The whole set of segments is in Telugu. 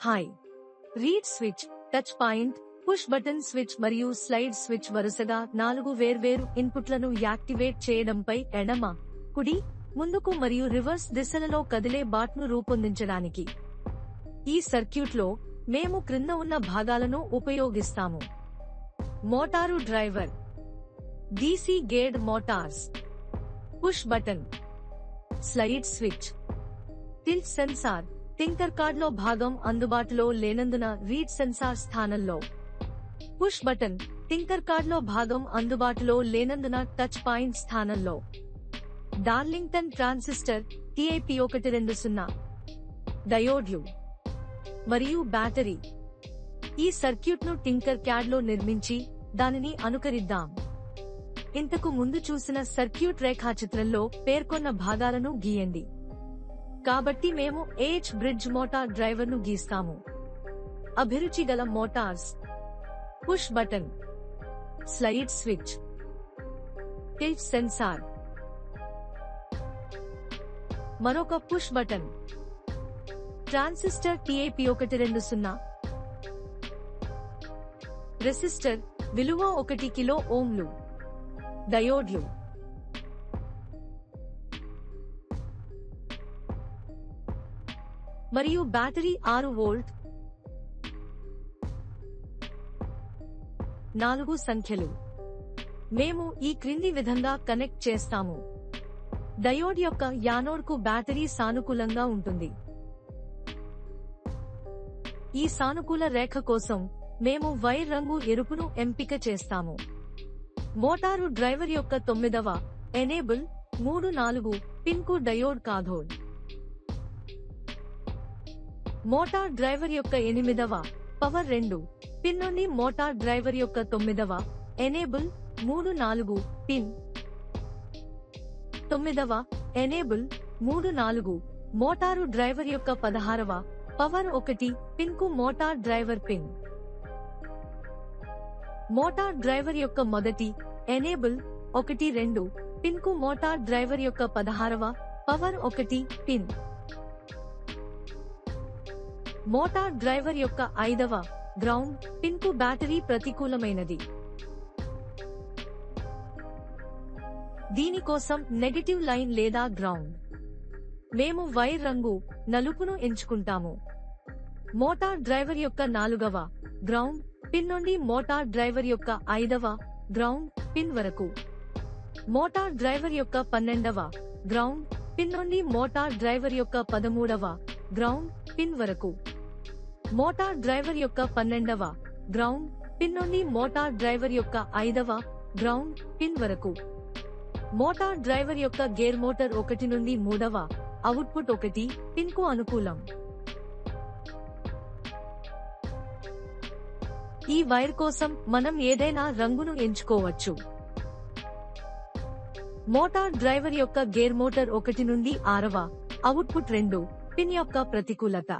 Hi. Read switch, touch point, push button switch మరియు స్లైడ్ స్విచ్ వరుసగా 4 వేర్వేరు ఇన్పుట్లను యాక్టివేట్ చేయడంపై ఎడమ, కుడి, ముందుకు మరియు రివర్స్ దిశలలో కదిలే బాట్ను రూపొందించడానికి. ఈ సర్క్యూట్లో మేము క్రింద ఉన్న భాగాలను ఉపయోగిస్తాము. Motor driver, DC geared motors, push button, slide switch, tilt sensor. టింకర్ కార్డ్లో భాగం అందుబాటులో లేనందున రీడ్ సెన్సార్ స్థానంలో. పుష్ బటన్, టింకర్ కార్డ్లో భాగం అందుబాటులో లేనందున టచ్ పాయింట్ స్థానంలో. డార్లింగ్టన్ ట్రాన్సిస్టర్ TIP120, డయోడ్లు మరియు బ్యాటరీ. ఈ సర్క్యూట్ను టింకర్ క్యాడ్లో నిర్మించి దానిని అనుకరిద్దాం. ఇంతకు ముందు చూసిన సర్క్యూట్ రేఖాచిత్రంలో పేర్కొన్న భాగాలను గీయండి. కాబట్టి మేము AH బ్రిడ్జ్ మోటార్ డ్రైవర్ను గీస్తాము. అభిరుచి గల motors, push button, slide switch, tilt sensor, మరొక push button. Transistor TIP120, resistor విలువ 1 కిలో ఓంలు, డయోడ్లు, మరియు బ్యాటరీ 6 వోల్ట్. 4 సంఖ్యలు. మేము ఈ క్రింది విధంగా కనెక్ట్ చేస్తాము. డయోడ్ యొక్క యానోడ్కు బ్యాటరీ సానుకూలంగా ఉంటుంది. ఈ సానుకూల రేఖ కోసం మేము వైర్ రంగు ఎరుపును ఎంపిక చేస్తాము. మోటారు డ్రైవర్ యొక్క 9వ ఎనేబుల్ 3-4 పిన్కు డయోడ్ కాథోడ్. మోటార్ డ్రైవర్ యొక్క 8వ పవర్ 2 పిన్ నుండి మోటార్ డ్రైవర్ యొక్క 9వ ఎనేబుల్ 3-4 పిన్. 9వ ఎనేబుల్ 3-4 మోటారు డ్రైవర్ యొక్క 16వ పవర్ 1 పిన్కు motor driver pin. Motor driver యొక్క మొదటి ఎనేబుల్ 1-2 పిన్కు మోటార్ డ్రైవర్ యొక్క 16వ పవర్ 1 పిన్. మోటార్ డ్రైవర్ యొక్క 5వ గ్రౌండ్ పిన్కు బ్యాటరీ ప్రతికూలమైనది. దీనికోసం నెగటివ్ లైన్ లేదా గ్రౌండ్. మేము వైర్ రంగు నలుపును ఎంచుకుంటాము. మోటార్ డ్రైవర్ యొక్క 4వ గ్రౌండ్ పిన్ నుండి మోటార్ డ్రైవర్ యొక్క 5వ గ్రౌండ్ పిన్ వరకు. మోటార్ డ్రైవర్ యొక్క 12వ గ్రౌండ్ పిన్ నుండి మోటార్ డ్రైవర్ యొక్క 13వ గ్రౌండ్ పిన్ వరకు. మోటార్ డ్రైవర్ యొక్క 12వ గ్రౌండ్ పిన్ నుండి మోటార్ డ్రైవర్ యొక్క 5వ గ్రౌండ్ పిన్ వరకు. మోటార్ డ్రైవర్ యొక్క గేర్ మోటార్ 1 నుండి 3వ అవుట్పుట్ 1 పిన్కు అనుకూలం. ఈ వైర్ కోసం మనం ఏదైనా రంగును ఎంచుకోవచ్చు. మోటార్ డ్రైవర్ యొక్క గేర్ మోటార్ 1 నుండి 6వ అవుట్పుట్ 2 పిన్ యొక్క ప్రతికూలత.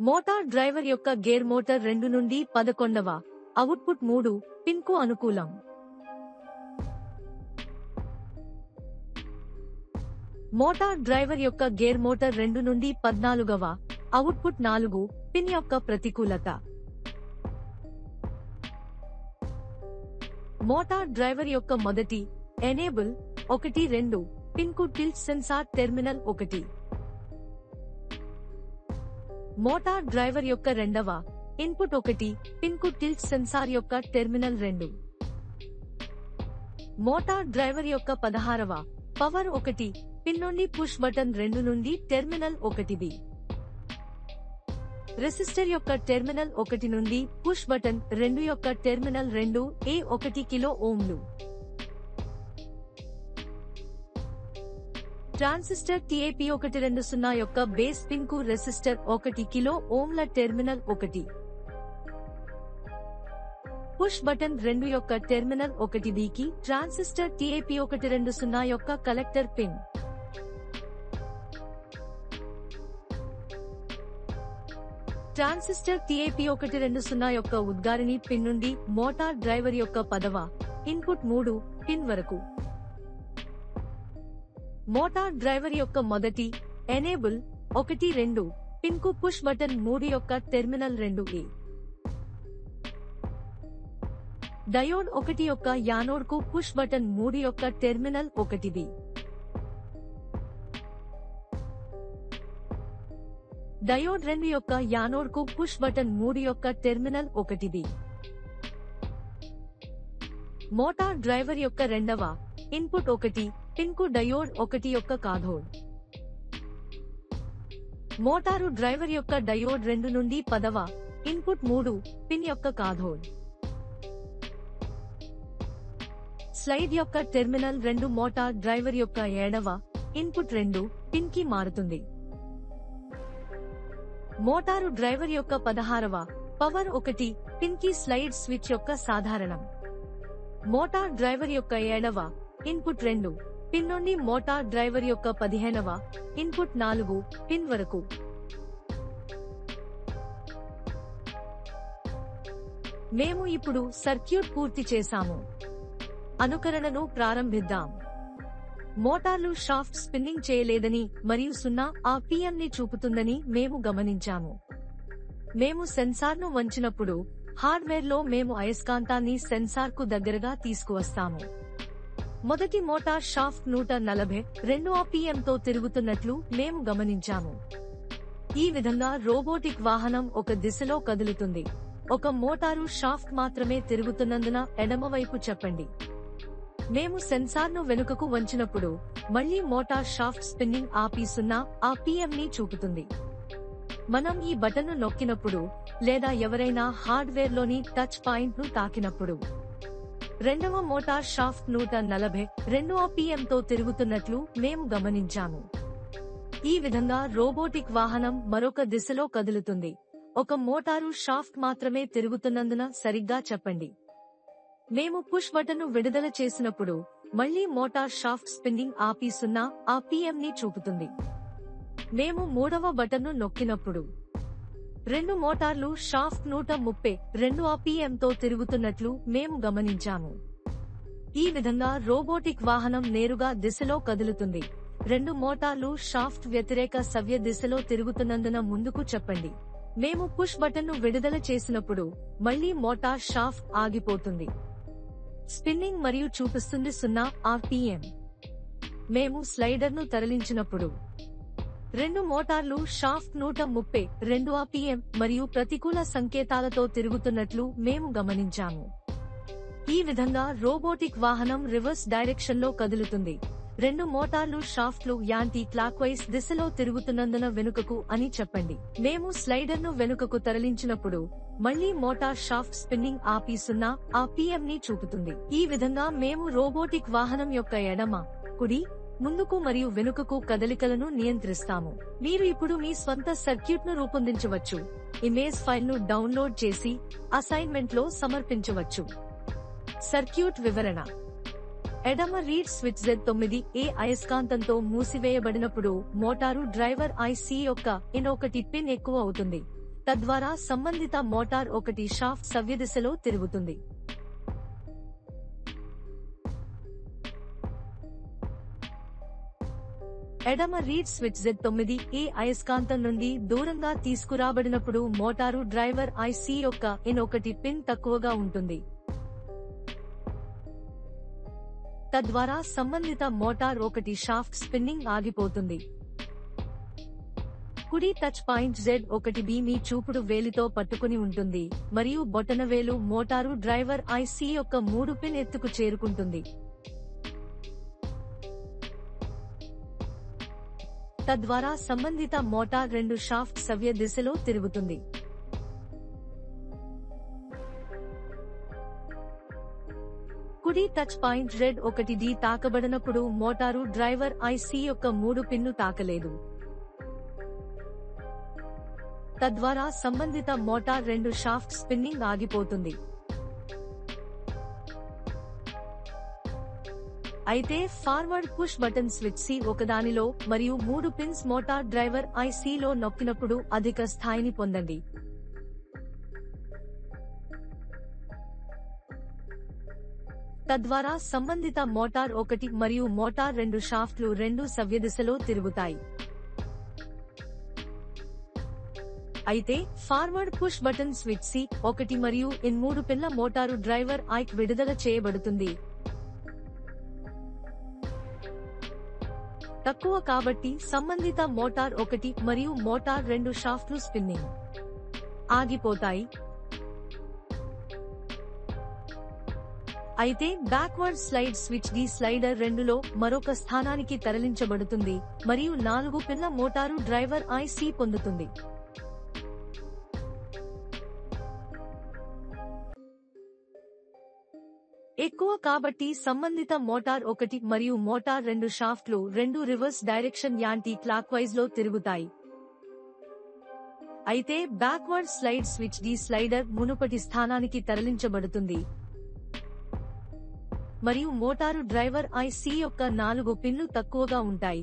మోటార్ డ్రైవర్ యొక్క గేర్ మోటార్ 2 నుండి 11వ అవుట్పుట్ 3 పిన్కు అనుకూలం. మోటార్ డ్రైవర్ యొక్క గేర్ మోటార్ 2 నుండి 14వ అవుట్పుట్ 4 పిన్ యొక్క ప్రతికూలత. మోటార్ డ్రైవర్ యొక్క మొదటి ఎనేబుల్ 1-2 పిన్కు tilt sensor terminal 1. Motor driver యొక్క 2వ ఇన్పుట్ 1 పిన్కు టిల్ట్ సెన్సార్ యొక్క టెర్మినల్ 2. మోటార్ డ్రైవర్ యొక్క 16వ పవర్ 1 పిన్ నుండి పుష్ బటన్ 2 నుండి టెర్మినల్ 1B. రెసిస్టర్ యొక్క టెర్మినల్ 1 నుండి పుష్ బటన్ 2 యొక్క టెర్మినల్ 2 1 కిలో ఓంలు. ట్రాన్సిస్టర్ TIP120 యొక్క బేస్ పిన్కు రెసిస్టర్ 1 కిలో ఓంల టెర్మినల్ 1. పుష్ బటన్ 2 యొక్క టెర్మినల్ 1B కి ట్రాన్సిస్టర్ TIP120 యొక్క కలెక్టర్ పిన్. ట్రాన్సిస్టర్ TIP120 యొక్క ఉద్గారిణి పిన్ నుండి మోటార్ డ్రైవర్ యొక్క 10వ ఇన్పుట్ 3 పిన్ వరకు. మోటార్ డ్రైవర్ యొక్క మొదటి ఎనేబుల్ 1-2 పిన్ కు పుష్ బటన్ 3 యొక్క టెర్మినల్ 2A. డయోడ్ 1 యొక్క యానోడ్ కు పుష్ బటన్ 3 యొక్క టెర్మినల్ 1B. డయోడ్ 2 యొక్క యానోడ్ కు పుష్ బటన్ 3 యొక్క టెర్మినల్ 1B. మోటార్ డ్రైవర్ యొక్క రెండవ ఇన్పుట్ 1 పిన్ కు డయోడ్ 1 యొక్క కాథోడ్. మోటారు డ్రైవర్ యొక్క డయోడ్ 2 నుండి 10వ ఇన్పుట్ 3 పిన్ యొక్క కాథోడ్. స్లైడ్ యొక్క టెర్మినల్ 2 మోటార్ డ్రైవర్ యొక్క 7వ ఇన్పుట్ 2 పిన్ కి మారుతుంది. మోటారు డ్రైవర్ యొక్క 16వ పవర్ 1 పిన్ కి స్లైడ్ స్విచ్ యొక్క సాధారణం. మోటార్ డ్రైవర్ యొక్క 7వ ఇన్పుట్ 2 పిన్ నుండి మోటార్ డ్రైవర్ యొక్క 15వ ఇన్పుట్ 4 పిన్ వరకు. మేము ఇప్పుడు సర్క్యూట్ పూర్తి చేశాము. అనుకరణను ప్రారంభిద్దాం. మోటార్లు షాఫ్ట్ స్పిన్నింగ్ చేయలేదని మరియు 0 RPM ని చూపుతుందని మేము గమనించాము. మేము సెన్సార్ను వంచినప్పుడు హార్డ్వేర్లో మేము అయస్కాంతాన్ని సెన్సార్కు దగ్గరగా తీసుకువస్తాము. మొదటి మోటార్ షాఫ్ట్ 142 RPM తో తిరుగుతున్నట్లు మేము గమనించాము. ఈ విధంగా రోబోటిక్ వాహనం ఒక దిశలో కదులుతుంది. ఒక మోటారు షాఫ్ట్ మాత్రమే తిరుగుతున్నందున ఎడమవైపు చెప్పండి. మేము సెన్సార్ను వెనుకకు వంచినప్పుడు మళ్లీ మోటార్ షాఫ్ట్ స్పిన్నింగ్ ఆపి 0 RPM ని చూపుతుంది. మనం ఈ బటన్ను నొక్కినప్పుడు లేదా ఎవరైనా హార్డ్వేర్లోని టచ్ పాయింట్ను తాకినప్పుడు రెండవ మోటార్ షాఫ్ట్ 142 RPM తో తిరుగుతున్నట్లు మేము గమనించాము. ఈ విధంగా రోబోటిక్ వాహనం మరొక దిశలో కదులుతుంది. ఒక మోటారు షాఫ్ట్ మాత్రమే తిరుగుతున్నందున సరిగ్గా చెప్పండి. మేము పుష్ బటన్ను విడుదల చేసినప్పుడు మళ్లీ మోటార్ షాఫ్ట్ స్పిన్నింగ్ ఆపి 0 RPM ని చూపుతుంది. మేము మూడవ బటన్ను నొక్కినప్పుడు రెండు మోటార్లు షాఫ్ట్ 132 RPM తో తిరుగుతున్నట్లు మేము గమనించాము. ఈ విధంగా రోబోటిక్ వాహనం నేరుగా దిశలో కదులుతుంది. రెండు మోటార్లు షాఫ్ట్ వ్యతిరేక సవ్య దిశలో తిరుగుతున్నందున ముందుకు చెప్పండి. మేము పుష్ బటన్ను విడుదల చేసినప్పుడు మళ్లీ మోటార్ షాఫ్ట్ ఆగిపోతుంది. స్పిన్నింగ్ మరియు చూపిస్తుంది 0 RPM. మేము స్లైడర్ను తరలించినప్పుడు రెండు మోటార్లు షాఫ్ట్ 132 RPM మరియు ప్రతికూల సంకేతాలతో తిరుగుతున్నట్లు మేము గమనించాము. ఈ విధంగా రోబోటిక్ వాహనం రివర్స్ డైరెక్షన్లో కదులుతుంది. రెండు మోటార్లు షాఫ్ట్లు యాంటీ క్లాక్వైస్ దిశలో తిరుగుతున్నందున వెనుకకు అని చెప్పండి. మేము స్లైడర్ను వెనుకకు తరలించినప్పుడు మళ్లీ మోటార్ షాఫ్ట్ స్పిన్నింగ్ ఆపి 0 RPM ని చూపుతుంది. ఈ విధంగా మేము రోబోటిక్ వాహనం యొక్క ఎడమ, కుడి, ముందుకు మరియు వెనుకకు కదలికలను నియంత్రిస్తాము. మీరు ఇప్పుడు మీ స్వంత సర్క్యూట్ను రూపొందించవచ్చు. ఇమేజ్ ఫైల్ను డౌన్లోడ్ చేసి అసైన్మెంట్లో సమర్పించవచ్చు. సర్క్యూట్ వివరణ: ఎడమ రీడ్ స్విచ్ Z9A అయస్కాంతంతో మూసివేయబడినప్పుడు మోటారు డ్రైవర్ IC యొక్క ఇన్1 పిన్ ఎక్కువ అవుతుంది. తద్వారా సంబంధిత మోటార్ 1 షాఫ్ట్ సవ్యదిశలో తిరుగుతుంది. ఎడమ రీడ్ స్విచ్ Z9A అయస్కాంతం నుండి దూరంగా తీసుకురాబడినప్పుడు మోటారు డ్రైవర్ IC యొక్క ఇన్1 పిన్ తక్కువగా ఉంటుంది. తద్వారా సంబంధిత మోటార్ 1 షాఫ్ట్ స్పిన్నింగ్ ఆగిపోతుంది. కుడి టచ్ పాయింట్ Z1B మీ చూపుడు వేలితో పట్టుకుని ఉంటుంది మరియు బొటనవేలు మోటారు డ్రైవర్ IC యొక్క 3 పిన్ ఎత్తుకు చేరుకుంటుంది. తద్వారా సంబంధిత మోటార్ 2 షాఫ్ట్ సవ్య దిశలో తిరుగుతుంది. కుడి టచ్ పాయింట్ Z1D తాకబడినప్పుడు మోటారు డ్రైవర్ IC యొక్క 3 పిన్ను తాకలేదు. తద్వారా సంబంధిత మోటార్ 2 షాఫ్ట్ స్పిన్నింగ్ ఆగిపోతుంది. అయితే forward push button switch C ఒకదానిలో మరియు 3 పిన్స్ మోటార్ డ్రైవర్ IC లో నొక్కినప్పుడు అధిక స్థాయిని పొందండి. తద్వారా సంబంధిత మోటార్ 1 మరియు మోటార్ 2 షాఫ్ట్లు రెండూ సవ్యదిశలో తిరుగుతాయి. అయితే forward push button switch C1 మరియు N3 పిన్ల మోటారు డ్రైవర్ ఐకి విడుదల చేయబడుతుంది. తక్కువ కాబట్టి సంబంధిత మోటార్ 1 మరియు మోటార్ 2 షాఫ్ట్లు స్పిన్నింగ్ ఆగిపోతాయి. అయితే backward slide switch D slider 2లో మరొక స్థానానికి తరలించబడుతుంది మరియు 4 పిన్ల మోటారు డ్రైవర్ IC పొందుతుంది. ఎక్కువ కాబట్టి సంబంధిత మోటార్ 1 మరియు మోటార్ 2 షాఫ్ట్లు రెండూ reverse direction anti clock wise లో తిరుగుతాయి. అయితే backward slide switch D slider మునుపటి స్థానానికి తరలించబడుతుంది మరియు మోటారు డ్రైవర్ IC యొక్క 4 పిన్లు తక్కువగా ఉంటాయి.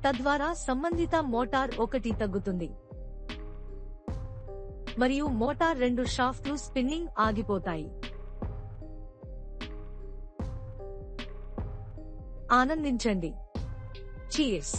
తద్వారా సంబంధిత మోటార్ 1 తగ్గుతుంది మరియు మోటార్ 2 షాఫ్ట్లు స్పిన్నింగ్ ఆగిపోతాయి. ఆనందించండి. చీర్స్.